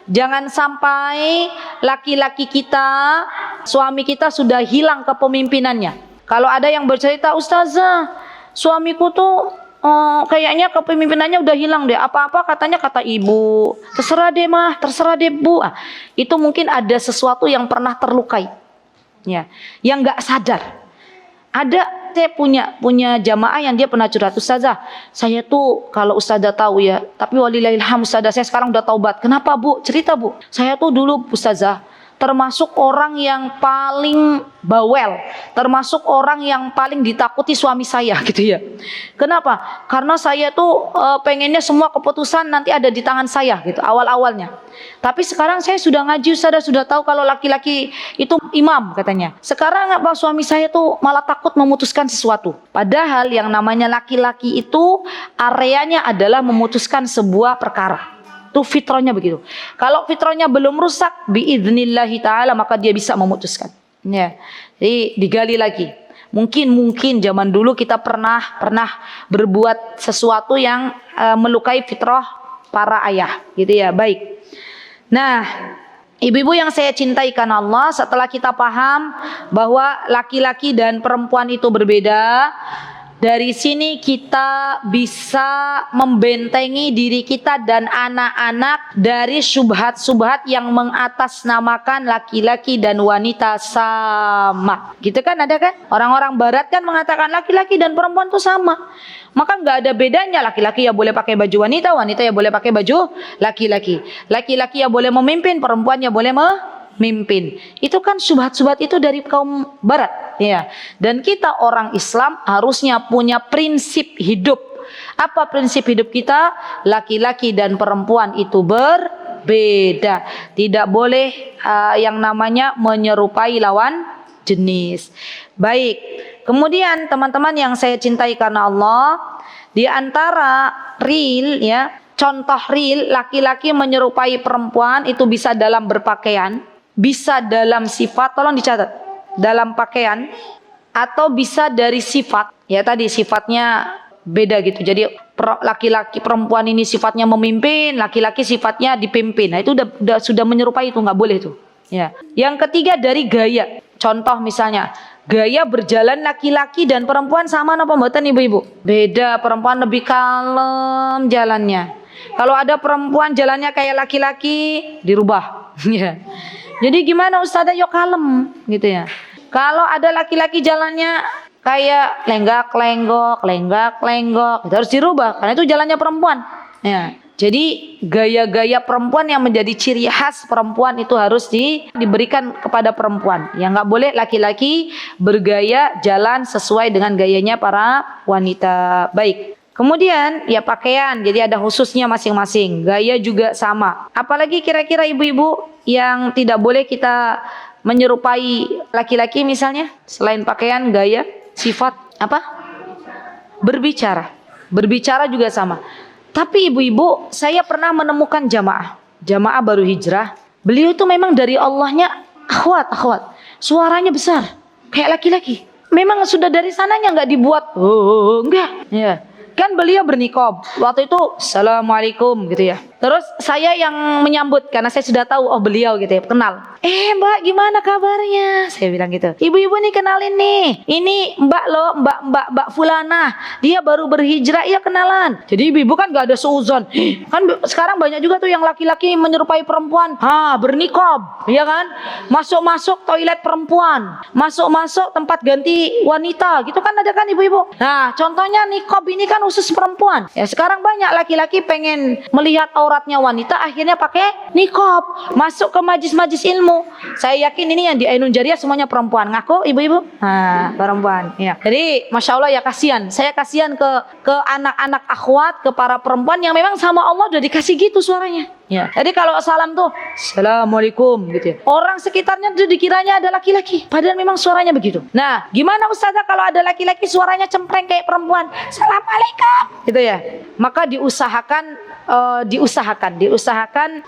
Jangan sampai laki-laki kita, suami kita sudah hilang kepemimpinannya. Kalau ada yang bercerita, Ustazah, suamiku tuh kayaknya kepemimpinannya udah hilang deh. Apa-apa katanya kata ibu. Terserah deh mah, terserah deh bu. Itu mungkin ada sesuatu yang pernah terlukai, ya, yang nggak sadar. Ada, saya punya jamaah yang dia pernah curhat, Ustazah, saya tuh kalau Ustazah tahu ya, tapi walillahilham Ustazah, saya sekarang udah taubat. Kenapa Bu? Cerita Bu. Saya tuh dulu Ustazah termasuk orang yang paling bawel, termasuk orang yang paling ditakuti suami saya gitu ya. Kenapa? Karena saya tuh pengennya semua keputusan nanti ada di tangan saya gitu awal-awalnya. Tapi sekarang saya sudah ngaji, sudah tahu kalau laki-laki itu imam katanya. Sekarang apa, suami saya tuh malah takut memutuskan sesuatu. Padahal yang namanya laki-laki itu areanya adalah memutuskan sebuah perkara. Itu fitrahnya begitu. Kalau fitrahnya belum rusak, biidznillahi ta'ala, maka dia bisa memutuskan. Ya. Jadi digali lagi. Mungkin zaman dulu kita pernah berbuat sesuatu yang melukai fitrah para ayah, gitu ya. Baik. Nah, ibu-ibu yang saya cintai karena Allah, setelah kita paham bahwa laki-laki dan perempuan itu berbeda, dari sini kita bisa membentengi diri kita dan anak-anak dari syubhat-syubhat yang mengatasnamakan laki-laki dan wanita sama. Gitu kan, ada kan? Orang-orang barat kan mengatakan laki-laki dan perempuan itu sama. Maka nggak ada bedanya, laki-laki ya boleh pakai baju wanita, wanita ya boleh pakai baju laki-laki. Laki-laki ya boleh memimpin, perempuan ya boleh memimpin. Itu kan syubhat-syubhat itu dari kaum barat, ya. Dan kita orang Islam harusnya punya prinsip hidup. Apa prinsip hidup kita? Laki-laki dan perempuan itu berbeda. Tidak boleh yang namanya menyerupai lawan jenis. Baik. Kemudian teman-teman yang saya cintai karena Allah, di antara real ya, contoh real laki-laki menyerupai perempuan itu bisa dalam berpakaian, bisa dalam sifat, tolong dicatat, dalam pakaian, atau bisa dari sifat. Ya tadi sifatnya beda gitu. Jadi laki-laki perempuan ini sifatnya memimpin, laki-laki sifatnya dipimpin. Nah itu sudah menyerupai, itu nggak boleh tuh. Ya. Yang ketiga dari gaya. Contoh misalnya gaya berjalan laki-laki dan perempuan sama apa mboten ibu-ibu? Beda, perempuan lebih kalem jalannya. Kalau ada perempuan jalannya kayak laki-laki, dirubah. Ya. Jadi gimana Ustazah, yuk kalem gitu ya. Kalau ada laki-laki jalannya kayak lenggak-lenggok, itu harus dirubah karena itu jalannya perempuan. Ya. Jadi gaya-gaya perempuan yang menjadi ciri khas perempuan itu harus diberikan kepada perempuan. Yang nggak boleh laki-laki bergaya jalan sesuai dengan gayanya para wanita. Baik. Kemudian ya pakaian, jadi ada khususnya masing-masing. Gaya juga sama. Apalagi kira-kira ibu-ibu yang tidak boleh kita menyerupai laki-laki misalnya, selain pakaian, gaya, sifat, apa? Berbicara. Berbicara juga sama. Tapi ibu-ibu, saya pernah menemukan jamaah baru hijrah. Beliau itu memang dari Allahnya akhwat, suaranya besar. kayak laki-laki. Memang sudah dari sananya nggak dibuat, enggak, ya. Kan beliau berniqab. Waktu itu assalamualaikum gitu ya. Terus saya yang menyambut karena saya sudah tahu beliau gitu ya, kenal. Mbak gimana kabarnya? Saya bilang gitu. Ibu-ibu nih kenalin nih. Ini mbak loh, mbak Fulana. Dia baru berhijrah, ya kenalan. Jadi ibu-ibu kan gak ada seuzon. Kan sekarang banyak juga tuh yang laki-laki menyerupai perempuan. Berniqab, ya kan? Masuk-masuk toilet perempuan. Masuk-masuk tempat ganti wanita. Gitu kan ada kan ibu-ibu. Nah contohnya niqab ini kan khusus perempuan. Ya sekarang banyak laki-laki pengen melihat auratnya wanita, akhirnya pakai niqab. Masuk ke majlis-majlis ilmu. Saya yakin ini yang di Ainun Jariah semuanya perempuan. Ngaku ibu-ibu? Perempuan. Ya. Jadi masya Allah ya kasihan. Saya kasihan ke anak-anak akhwat, ke para perempuan yang memang sama Allah udah dikasih gitu suaranya. Ya. Jadi kalau salam tuh assalamualaikum gitu ya. Orang sekitarnya tuh dikiranya ada laki-laki, padahal memang suaranya begitu. Nah, gimana Ustazah kalau ada laki-laki suaranya cempreng kayak perempuan? Assalamualaikum gitu ya. Maka diusahakan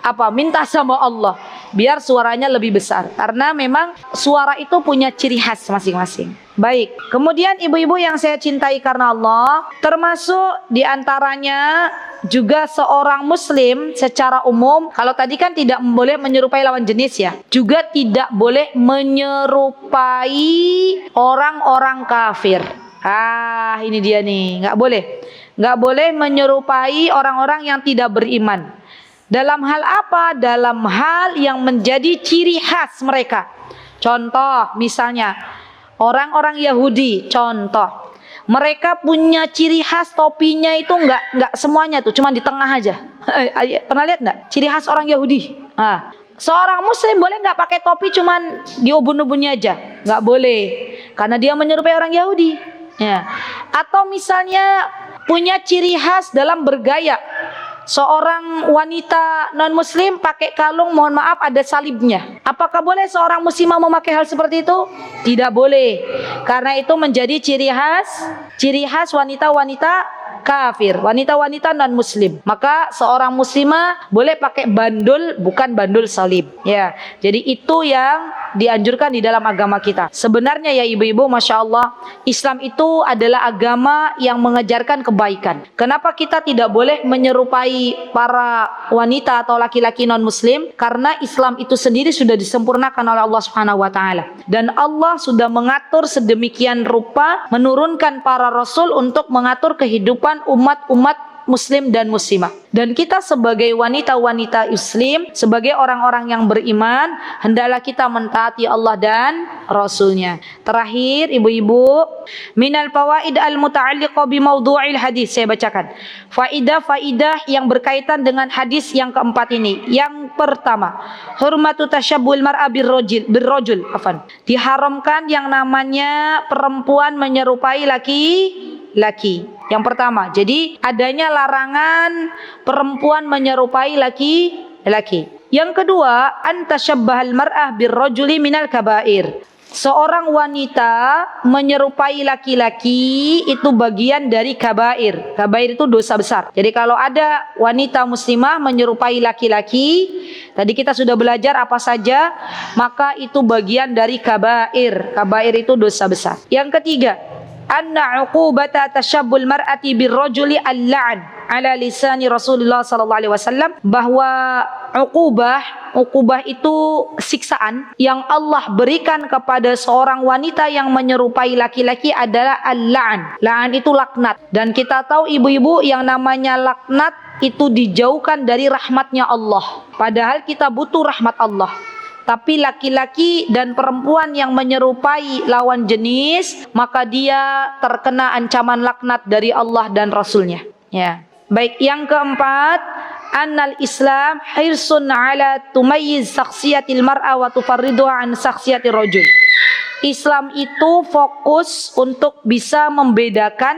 apa? Minta sama Allah biar suaranya lebih besar, karena memang suara itu punya ciri khas masing-masing. Baik, kemudian ibu-ibu yang saya cintai karena Allah, termasuk diantaranya juga seorang muslim secara umum. Kalau tadi kan tidak boleh menyerupai lawan jenis ya, juga tidak boleh menyerupai orang-orang kafir. Ini dia nih, nggak boleh menyerupai orang-orang yang tidak beriman. Dalam hal apa? Dalam hal yang menjadi ciri khas mereka. Contoh misalnya orang-orang Yahudi, contoh mereka punya ciri khas topinya itu nggak semuanya tuh, cuma di tengah aja. Pernah lihat nggak ciri khas orang Yahudi? Seorang muslim boleh nggak pakai topi cuman di ubun-ubunnya aja? Nggak boleh, karena dia menyerupai orang Yahudi. Ya. Atau misalnya punya ciri khas dalam bergaya. Seorang wanita non muslim pakai kalung, mohon maaf ada salibnya. Apakah boleh seorang muslimah memakai hal seperti itu? Tidak boleh. Karena itu menjadi ciri khas wanita-wanita kafir, wanita-wanita non muslim. Maka seorang muslimah boleh pakai bandul, bukan bandul salib. Ya. Jadi itu yang dianjurkan di dalam agama kita. Sebenarnya ya ibu-ibu, masya Allah, Islam itu adalah agama yang mengajarkan kebaikan. Kenapa kita tidak boleh menyerupai para wanita atau laki-laki non muslim? Karena Islam itu sendiri sudah disempurnakan oleh Allah Subhanahu wa taala, dan Allah sudah mengatur sedemikian rupa, menurunkan para rasul untuk mengatur kehidupan umat-umat muslim dan muslimah. Dan kita sebagai wanita-wanita muslim, sebagai orang-orang yang beriman, hendaklah kita mentaati Allah dan Rasulnya. Terakhir ibu-ibu, minal fawaid al-muta'alliqah bi mawdu'il hadis, saya bacakan faidah-faidah yang berkaitan dengan hadis yang keempat ini. Yang pertama, hurmatu tasyabbul mar'a birrajul, diharamkan yang namanya perempuan menyerupai laki-laki. Yang pertama, jadi adanya larangan perempuan menyerupai laki-laki. Yang kedua, antasyabbahal mar'ah birrajuli minal kabair. Seorang wanita menyerupai laki-laki itu bagian dari kabair. Kabair itu dosa besar. Jadi kalau ada wanita muslimah menyerupai laki-laki, tadi kita sudah belajar apa saja, maka itu bagian dari kabair. Kabair itu dosa besar. Yang ketiga, anna uqubata tasyabbul mar'ati birrajuli al-la'n ala lisani Rasulullah sallallahu alaihi wasallam, bahwa uqubah itu siksaan yang Allah berikan kepada seorang wanita yang menyerupai laki-laki adalah al-la'n. La'an itu laknat, dan kita tahu ibu-ibu yang namanya laknat itu dijauhkan dari rahmatnya Allah, padahal kita butuh rahmat Allah. Tapi laki-laki dan perempuan yang menyerupai lawan jenis, maka dia terkena ancaman laknat dari Allah dan Rasulnya. Ya. Baik, yang keempat, annal Islam hirsun ala tumayyiz sakhsiyatil mar'a wa tufarriduha an sakhsiyatir rajul. Islam itu fokus untuk bisa membedakan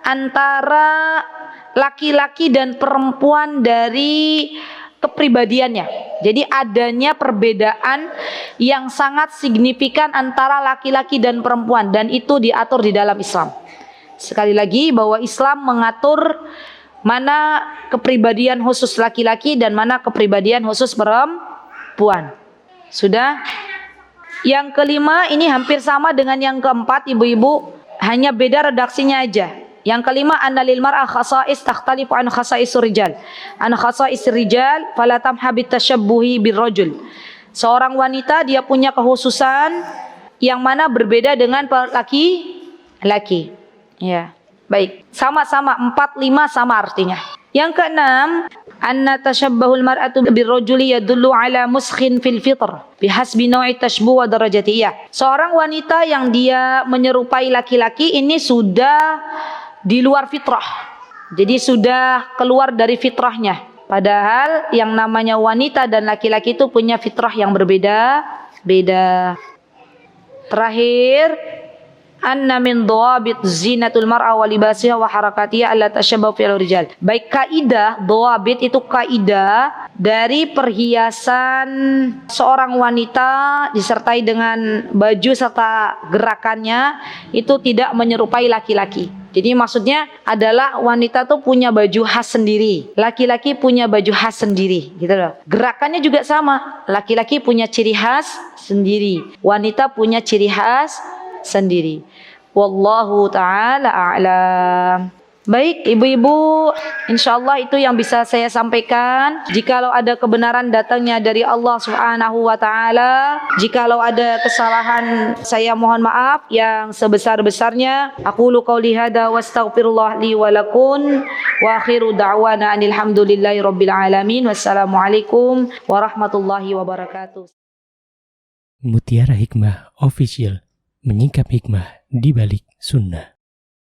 antara laki-laki dan perempuan dari kepribadiannya. Jadi adanya perbedaan yang sangat signifikan antara laki-laki dan perempuan, dan itu diatur di dalam Islam. Sekali lagi, bahwa Islam mengatur mana kepribadian khusus laki-laki dan mana kepribadian khusus perempuan. Sudah? Yang kelima ini hampir sama dengan yang keempat ibu-ibu, hanya beda redaksinya aja. Yang kelima, anna lil mar'a khasa'is takhtalifu an khasa'isir rijal. An khasa'isir rijal fala tamha bitashabbuhi birrajul. Seorang wanita dia punya kekhususan yang mana berbeda dengan laki-laki. Ya. Baik, sama-sama 4 5 sama artinya. Yang keenam, anna tashabbahul mar'atu birrajuli yadullu ala muskhin fil fitr bihasbi naw'i tashbuh wa darajatiyah. Seorang wanita yang dia menyerupai laki-laki ini sudah di luar fitrah. Jadi sudah keluar dari fitrahnya. Padahal yang namanya wanita dan laki-laki itu punya fitrah yang berbeda-beda. Terakhir, anna min dhawabit zinatul mar'a wa libasiha wa harakatiha alla tashabbahu fil rijal. Baik, kaidah dhawabit itu kaidah dari perhiasan seorang wanita disertai dengan baju serta gerakannya itu tidak menyerupai laki-laki. Jadi maksudnya adalah wanita tuh punya baju khas sendiri, laki-laki punya baju khas sendiri, gitu loh. Gerakannya juga sama, laki-laki punya ciri khas sendiri, wanita punya ciri khas sendiri. Wallahu ta'ala a'lam. Baik ibu-ibu, insyaallah itu yang bisa saya sampaikan. Jikalau ada kebenaran datangnya dari Allah Subhanahu wa taala, jikalau ada kesalahan saya mohon maaf yang sebesar-besarnya. Aqulu qauli hadza wastaghfirullah li wa lakum wa akhiru da'wana alhamdulillahi rabbil alamin. Wassalamualaikum warahmatullahi wabarakatuh. Mutiara Hikmah Official, menyingkap hikmah di balik sunnah.